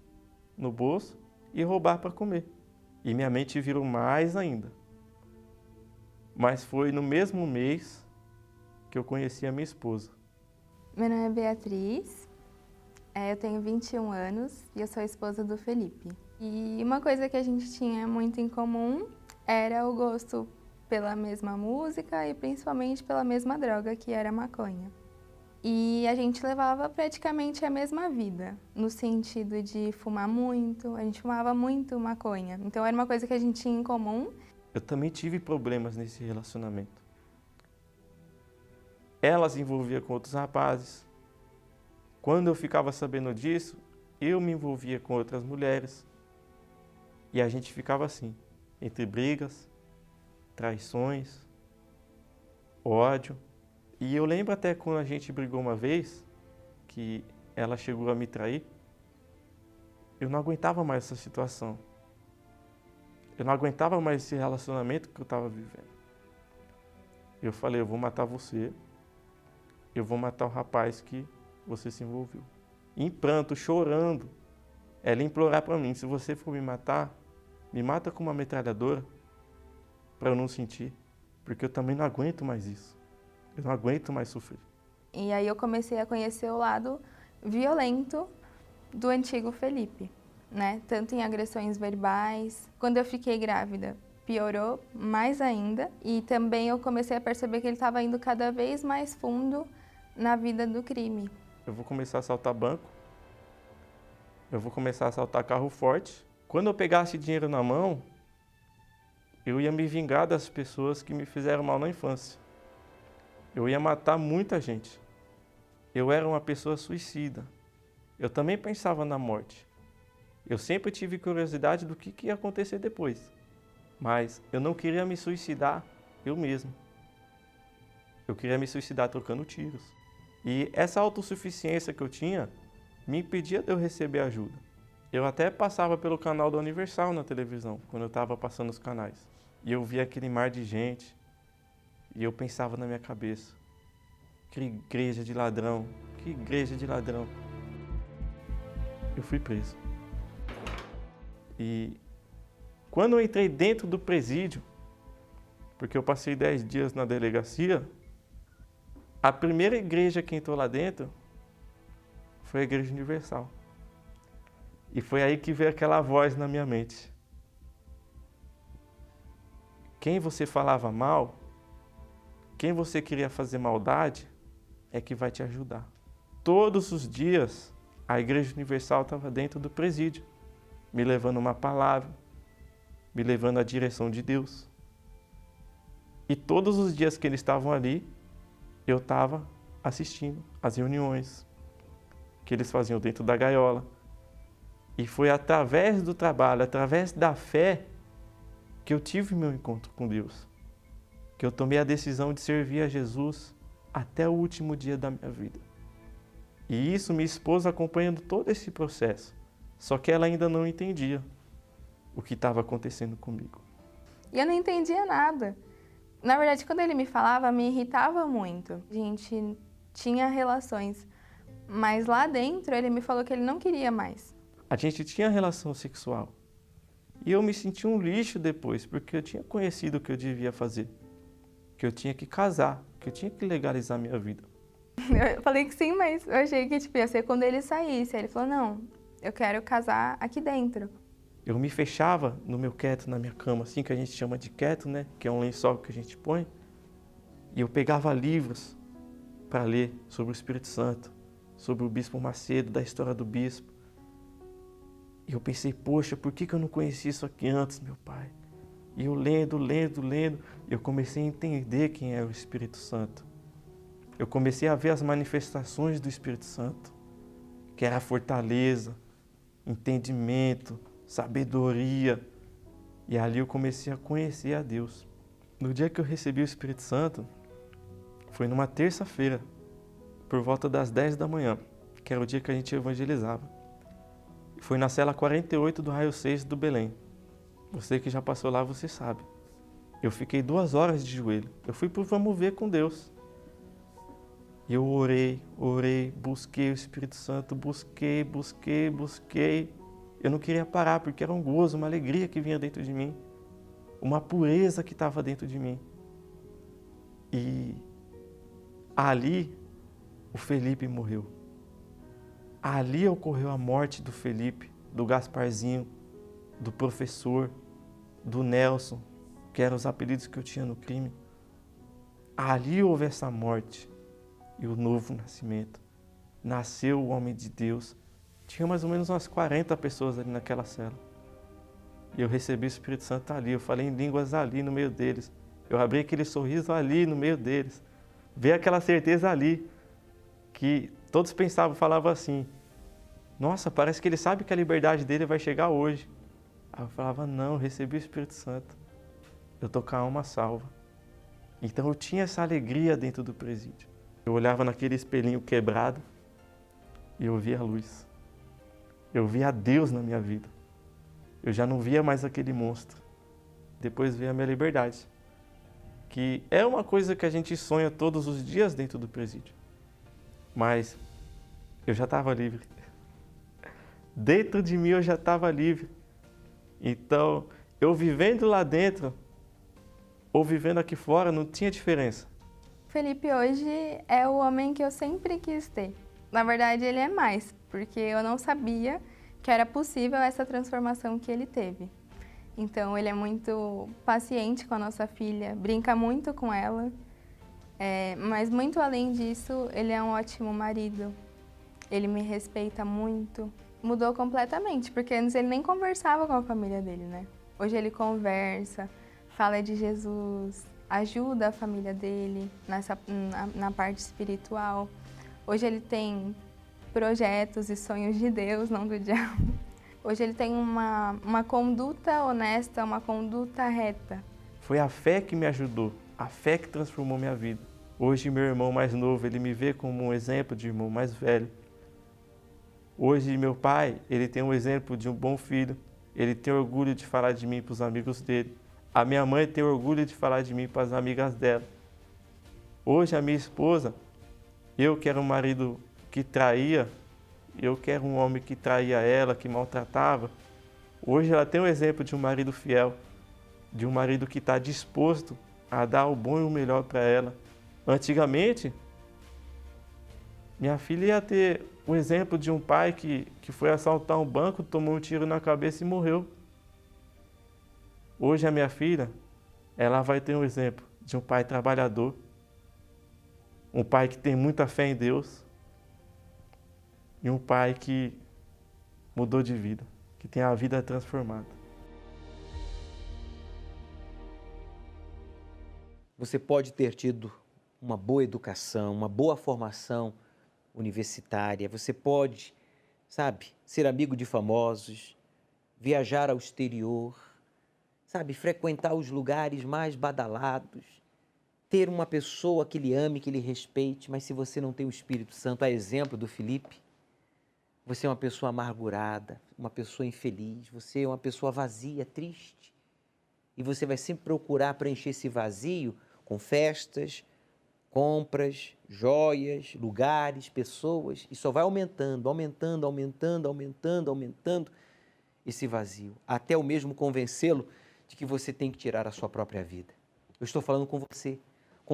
no bolso e roubar para comer. E minha mente virou mais ainda. Mas foi no mesmo mês que eu conheci a minha esposa. Meu nome é Beatriz, eu tenho 21 anos e eu sou a esposa do Felipe. E uma coisa que a gente tinha muito em comum era o gosto pela mesma música e principalmente pela mesma droga, que era a maconha. E a gente levava praticamente a mesma vida, no sentido de fumar muito, a gente fumava muito maconha. Então era uma coisa que a gente tinha em comum. Eu também tive problemas nesse relacionamento. Ela se envolvia com outros rapazes. Quando eu ficava sabendo disso, eu me envolvia com outras mulheres. E a gente ficava assim, entre brigas, traições, ódio. E eu lembro até quando a gente brigou uma vez, que ela chegou a me trair, eu não aguentava mais essa situação. Eu não aguentava mais esse relacionamento que eu estava vivendo. Eu falei, eu vou matar você, eu vou matar o rapaz que você se envolveu. em pranto, chorando, ela implorar para mim, se você for me mata com uma metralhadora para eu não sentir, porque eu também não aguento mais isso. Eu não aguento mais sofrer. E aí eu comecei a conhecer o lado violento do antigo Felipe, né? Tanto em agressões verbais. Quando eu fiquei grávida, piorou mais ainda. E também eu comecei a perceber que ele estava indo cada vez mais fundo na vida do crime. Eu vou começar a assaltar banco. Eu vou começar a assaltar carro forte. Quando eu pegasse dinheiro na mão, eu ia me vingar das pessoas que me fizeram mal na infância. Eu ia matar muita gente. Eu era uma pessoa suicida. Eu também pensava na morte. Eu sempre tive curiosidade do que ia acontecer depois. Mas eu não queria me suicidar eu mesmo. Eu queria me suicidar trocando tiros. E essa autossuficiência que eu tinha me impedia de eu receber ajuda. Eu até passava pelo canal do Universal na televisão, quando eu estava passando os canais. E eu via aquele mar de gente. E eu pensava na minha cabeça, que igreja de ladrão, que igreja de ladrão. Eu fui preso. E quando eu entrei dentro do presídio, porque eu passei 10 dias na delegacia, a primeira igreja que entrou lá dentro foi a Igreja Universal. E foi aí que veio aquela voz na minha mente. Quem você falava mal, quem você queria fazer maldade, é que vai te ajudar. Todos os dias, a Igreja Universal estava dentro do presídio, me levando uma palavra, me levando à direção de Deus. E todos os dias que eles estavam ali, eu estava assistindo às reuniões que eles faziam dentro da gaiola. E foi através do trabalho, através da fé, que eu tive meu encontro com Deus. Que eu tomei a decisão de servir a Jesus até o último dia da minha vida. E isso minha esposa acompanhando todo esse processo. Só que ela ainda não entendia o que estava acontecendo comigo. E eu não entendia nada. Na verdade, quando ele me falava, me irritava muito. A gente tinha relações, mas lá dentro ele me falou que ele não queria mais. A gente tinha relação sexual. E eu me senti um lixo depois, porque eu tinha conhecido o que eu devia fazer. Que eu tinha que casar, que eu tinha que legalizar a minha vida. Eu falei que sim, mas eu achei que ia ser quando ele saísse. Aí ele falou, não, eu quero casar aqui dentro. Eu me fechava no meu keto, na minha cama, assim que a gente chama de keto, né? Que é um lençol que a gente põe. E eu pegava livros para ler sobre o Espírito Santo, sobre o Bispo Macedo, da história do Bispo. E eu pensei, poxa, por que eu não conhecia isso aqui antes, meu pai? E eu lendo, eu comecei a entender quem é o Espírito Santo. Eu comecei a ver as manifestações do Espírito Santo, que era a fortaleza, entendimento, sabedoria. E ali eu comecei a conhecer a Deus. No dia que eu recebi o Espírito Santo, foi numa terça-feira, por volta das 10 da manhã, que era o dia que a gente evangelizava. Foi na cela 48 do Raio 6 do Belém. Você que já passou lá, você sabe. Eu fiquei 2 horas de joelho. Eu fui pro vamos ver com Deus. E eu orei, busquei o Espírito Santo, busquei. Eu não queria parar, porque era um gozo, uma alegria que vinha dentro de mim. Uma pureza que estava dentro de mim. E ali, o Felipe morreu. Ali ocorreu a morte do Felipe, do Gasparzinho, do professor, do Nelson, que eram os apelidos que eu tinha no crime. Ali houve essa morte e o novo nascimento. Nasceu o homem de Deus. Tinha mais ou menos umas 40 pessoas ali naquela cela. E eu recebi o Espírito Santo ali, eu falei em línguas ali no meio deles. Eu abri aquele sorriso ali no meio deles. Veio aquela certeza ali, que todos falavam assim, nossa, parece que ele sabe que a liberdade dele vai chegar hoje. Aí eu falava, não, eu recebi o Espírito Santo. Eu tô com a alma salva. Então eu tinha essa alegria dentro do presídio. Eu olhava naquele espelhinho quebrado e eu via a luz. Eu via Deus na minha vida. Eu já não via mais aquele monstro. Depois veio a minha liberdade, que é uma coisa que a gente sonha todos os dias dentro do presídio. Mas eu já estava livre. dentro de mim eu já estava livre. Então, eu vivendo lá dentro ou vivendo aqui fora não tinha diferença. Felipe hoje é o homem que eu sempre quis ter. Na verdade, ele é mais, porque eu não sabia que era possível essa transformação que ele teve. Então, ele é muito paciente com a nossa filha, brinca muito com ela, mas muito além disso, ele é um ótimo marido. Ele me respeita muito. Mudou completamente, porque antes ele nem conversava com a família dele, né? Hoje ele conversa, fala de Jesus, ajuda a família dele na parte espiritual. Hoje ele tem projetos e sonhos de Deus, não do diabo. Hoje ele tem uma conduta honesta, uma conduta reta. Foi a fé que me ajudou, a fé que transformou minha vida. Hoje meu irmão mais novo, ele me vê como um exemplo de irmão mais velho. Hoje meu pai, ele tem um exemplo de um bom filho. Ele tem orgulho de falar de mim para os amigos dele. A minha mãe tem orgulho de falar de mim para as amigas dela. Hoje a minha esposa, eu que era um marido que traía, eu que era um homem que traía ela, que maltratava. Hoje ela tem um exemplo de um marido fiel, de um marido que está disposto a dar o bom e o melhor para ela. Antigamente, minha filha ia ter o exemplo de um pai que foi assaltar um banco, tomou um tiro na cabeça e morreu. Hoje a minha filha, ela vai ter um exemplo de um pai trabalhador, um pai que tem muita fé em Deus e um pai que mudou de vida, que tem a vida transformada. Você pode ter tido uma boa educação, uma boa formação universitária, você pode, sabe, ser amigo de famosos, viajar ao exterior, sabe, frequentar os lugares mais badalados, ter uma pessoa que lhe ame, que lhe respeite, mas se você não tem o Espírito Santo, a exemplo do Felipe, você é uma pessoa amargurada, uma pessoa infeliz, você é uma pessoa vazia, triste. E você vai sempre procurar preencher esse vazio com festas, compras, joias, lugares, pessoas, e só vai aumentando, aumentando, aumentando, aumentando, aumentando esse vazio, até o mesmo convencê-lo de que você tem que tirar a sua própria vida. Eu estou falando com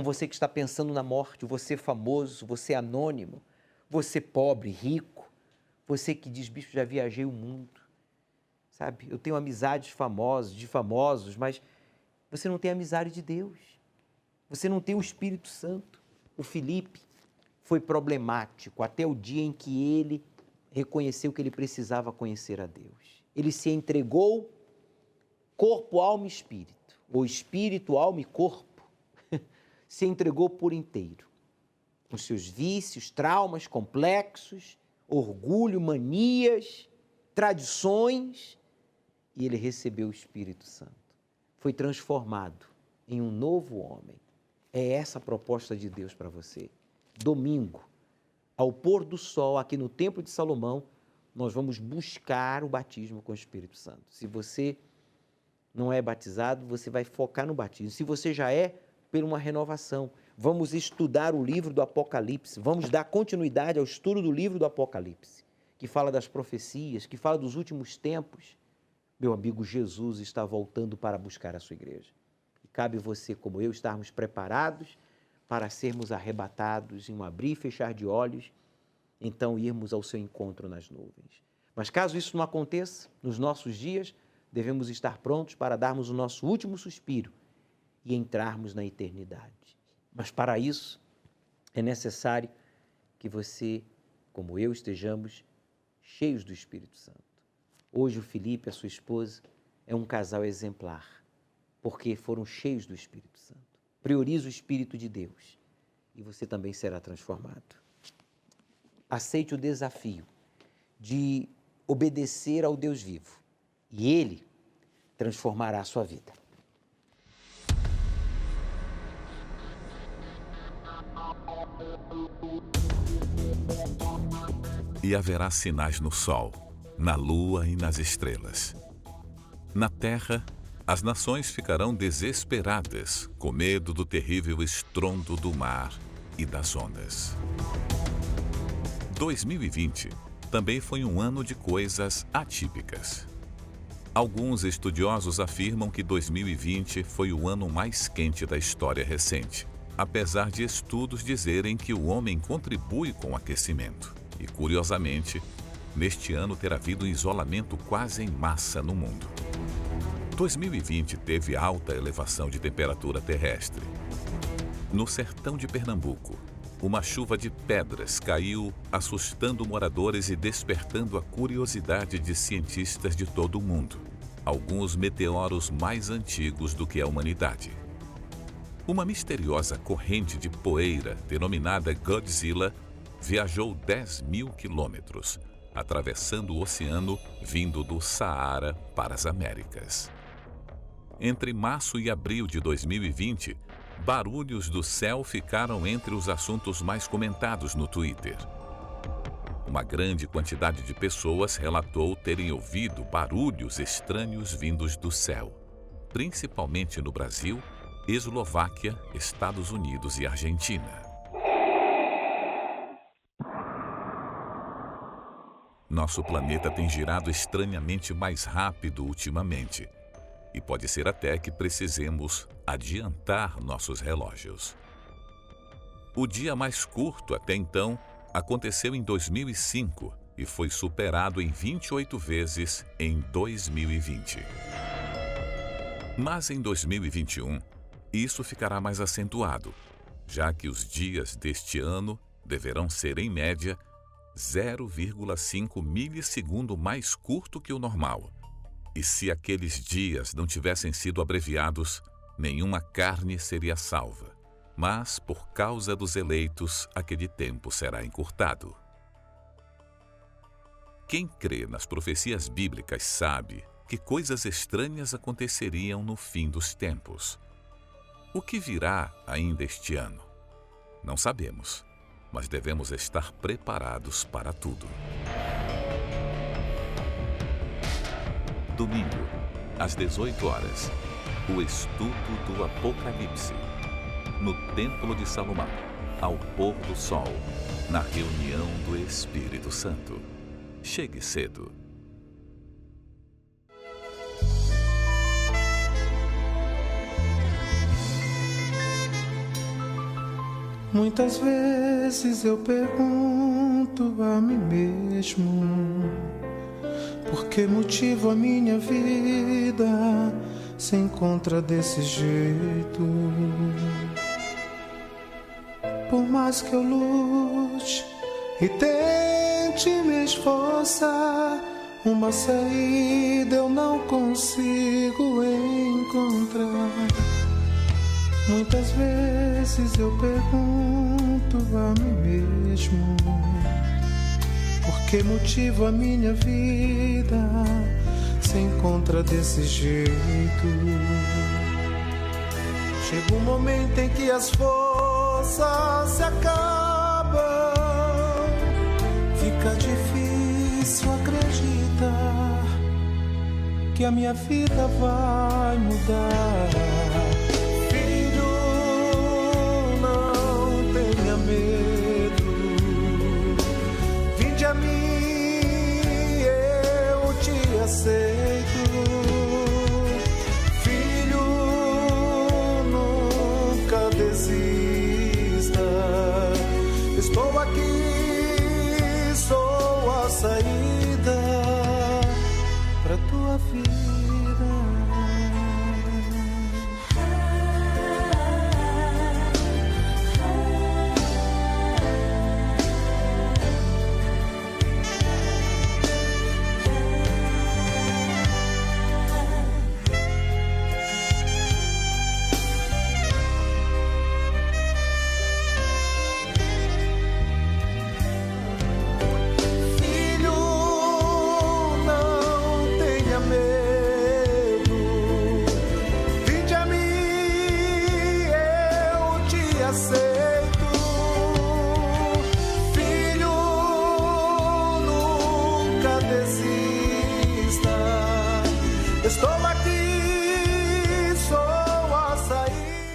você que está pensando na morte, você famoso, você anônimo, você pobre, rico, você que diz, bicho, já viajei o mundo, sabe? Eu tenho amizades famosas, de famosos, mas você não tem a amizade de Deus. Você não tem o Espírito Santo. O Felipe foi problemático até o dia em que ele reconheceu que ele precisava conhecer a Deus. Ele se entregou corpo, alma e espírito, ou espírito, alma e corpo, se entregou por inteiro. Com seus vícios, traumas complexos, orgulho, manias, tradições, e ele recebeu o Espírito Santo. Foi transformado em um novo homem. É essa a proposta de Deus para você. Domingo, ao pôr do sol, aqui no Templo de Salomão, nós vamos buscar o batismo com o Espírito Santo. Se você não é batizado, você vai focar no batismo. Se você já é, por uma renovação. Vamos estudar o livro do Apocalipse, vamos dar continuidade ao estudo do livro do Apocalipse, que fala das profecias, que fala dos últimos tempos. Meu amigo, Jesus está voltando para buscar a sua igreja. E cabe você, como eu, estarmos preparados para sermos arrebatados em um abrir e fechar de olhos, então irmos ao seu encontro nas nuvens. Mas caso isso não aconteça, nos nossos dias, devemos estar prontos para darmos o nosso último suspiro e entrarmos na eternidade. Mas para isso, é necessário que você, como eu, estejamos cheios do Espírito Santo. Hoje o Felipe e a sua esposa é um casal exemplar, porque foram cheios do Espírito Santo. Priorize o Espírito de Deus e você também será transformado. Aceite o desafio de obedecer ao Deus vivo e Ele transformará a sua vida. E haverá sinais no sol, na lua e nas estrelas. Na terra, as nações ficarão desesperadas, com medo do terrível estrondo do mar e das ondas. 2020 também foi um ano de coisas atípicas. Alguns estudiosos afirmam que 2020 foi o ano mais quente da história recente, apesar de estudos dizerem que o homem contribui com o aquecimento. E, curiosamente, neste ano ter havido um isolamento quase em massa no mundo. 2020 teve alta elevação de temperatura terrestre. No sertão de Pernambuco, uma chuva de pedras caiu, assustando moradores e despertando a curiosidade de cientistas de todo o mundo. Alguns meteoros mais antigos do que a humanidade. Uma misteriosa corrente de poeira, denominada Godzilla, viajou 10.000 quilômetros, atravessando o oceano, vindo do Saara para as Américas. Entre março e abril de 2020, barulhos do céu ficaram entre os assuntos mais comentados no Twitter. Uma grande quantidade de pessoas relatou terem ouvido barulhos estranhos vindos do céu, principalmente no Brasil, Eslováquia, Estados Unidos e Argentina. Nosso planeta tem girado estranhamente mais rápido ultimamente, e pode ser até que precisemos adiantar nossos relógios. O dia mais curto até então aconteceu em 2005 e foi superado em 28 vezes em 2020. Mas em 2021, isso ficará mais acentuado, já que os dias deste ano deverão ser, em média, 0,5 milissegundo mais curto que o normal. E se aqueles dias não tivessem sido abreviados, nenhuma carne seria salva. Mas, por causa dos eleitos, aquele tempo será encurtado. Quem crê nas profecias bíblicas sabe que coisas estranhas aconteceriam no fim dos tempos. O que virá ainda este ano? Não sabemos, mas devemos estar preparados para tudo. Domingo, às 18 horas, o estudo do Apocalipse, no Templo de Salomão, ao pôr do sol, na reunião do Espírito Santo. Chegue cedo. Muitas vezes eu pergunto a mim mesmo: por que motivo a minha vida se encontra desse jeito? Por mais que eu lute e tente me esforçar, uma saída eu não consigo encontrar. Muitas vezes eu pergunto a mim mesmo: por que motivo a minha vida se encontra desse jeito? Chega um momento em que as forças se acabam, fica difícil acreditar que a minha vida vai mudar. A mim eu te aceito, filho, nunca desista. Estou aqui, sou a saída para tua vida. Say